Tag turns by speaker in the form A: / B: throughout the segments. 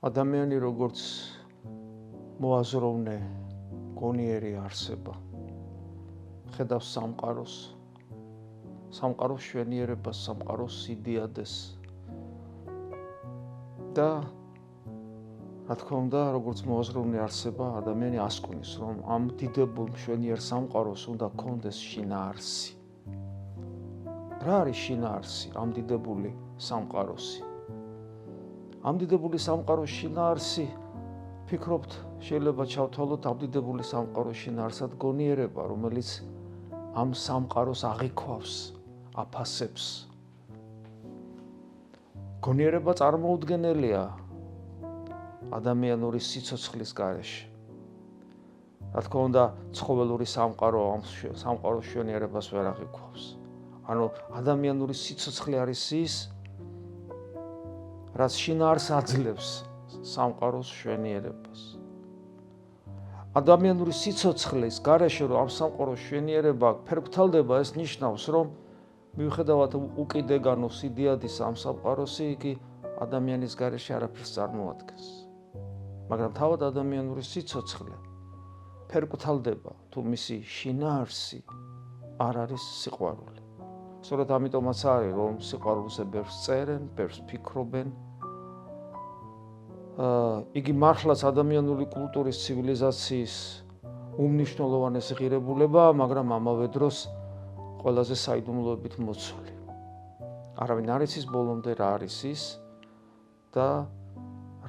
A: ადამიანი როგორც მოაზროვნე გონიერი არსება ხედავს სამყაროს მშვენიერებას, სამყაროს სიდიადეს და რა თქმა უნდა, როგორც მოაზროვნე არსება, ადამიანი ასკვნის, რომ ამ დიდებულ მშვენიერ სამყაროს უნდა ჰქონდეს შინაარსი. რა არის შინაარსი ამ დიდებული სამყაროსი? ამ დიდებული სამყაროს შინაარსი, ფიქრობთ, შეიძლება ჩავთვალოთ ამ დიდებული სამყაროს შინაარსად გონიერება, რომელიც ამ სამყაროს აღიქვავს, აფასებს. გონიერება წარმოუდგენელია ადამიანური სიცოცხლის გარეშე. რა თქმა უნდა, ცხოველური სამყარო ამ სამყაროს მშვენიერებას ვერ აღიქვავს. ანუ ადამიანური სიცოცხლე არის ის, რაც შინაარს აძლევს სამყაროს მშვენიერებას. ადამიანური სიცოცხლის გარეშე რომ ამ სამყაროს მშვენიერება ფერფთალდება, ეს ნიშნავს, რომ მიუხედავად უკიდეგანო სიდიადის ამ სამყაროსი, იგი ადამიანის გარეშე არაფერს წარმოადგენს. მაგრამ თავად ადამიანური სიცოცხლე ფერფთალდება, თუ მისი შინაარსი არ არის სიყვარული. სწორედ ამიტომაც არის, რომ სიყვარულზე ბევრს წერენ, ბევრს ფიქრობენ. იგი მართლაც ადამიანური კულტურის ცივილიზაციის უმნიშვნელოვანესი ღირებულება, მაგრამ ამავე დროს ყველაზე საიდუმლოებით მოცული. არავინ არ იცის ბოლომდე რა არის ის და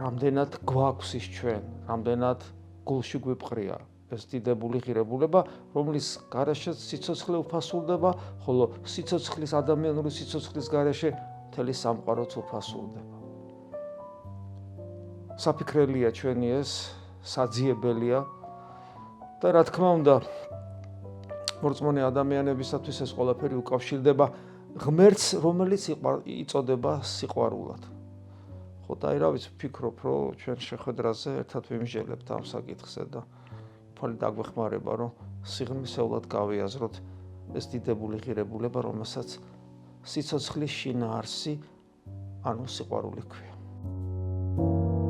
A: რამდენად გვაქვს ის ჩვენ, რამდენად გულში გვიპყრია ეს დიდებული ღირებულება, რომლის გარეშე სიცოცხლე უფასურდება, ხოლო ადამიანური სიცოცხლის გარეშე მთელი სამყაროც უფასურდება. საფიქრელია ჩვენი ეს, საძიებელია და რა თქმა უნდა, მორწმუნე ადამიანებისათვის ეს ყველაფერი უკავშირდება ღმერთს, რომელიც იწოდება სიყვარულად. ხო და რა ვიცი, ვფიქრობ, რომ ჩვენ შეხვედრაზე ერთად ვიმსჯელებთ ამ საკითხზე და ფალი დაგვეხმარება, რომ სიღრმისეულად გავიაზროთ ეს დიდებული ღირებულება, რომელსაც სიცოცხლის შინაარსი, ანუ სიყვარული ქვია.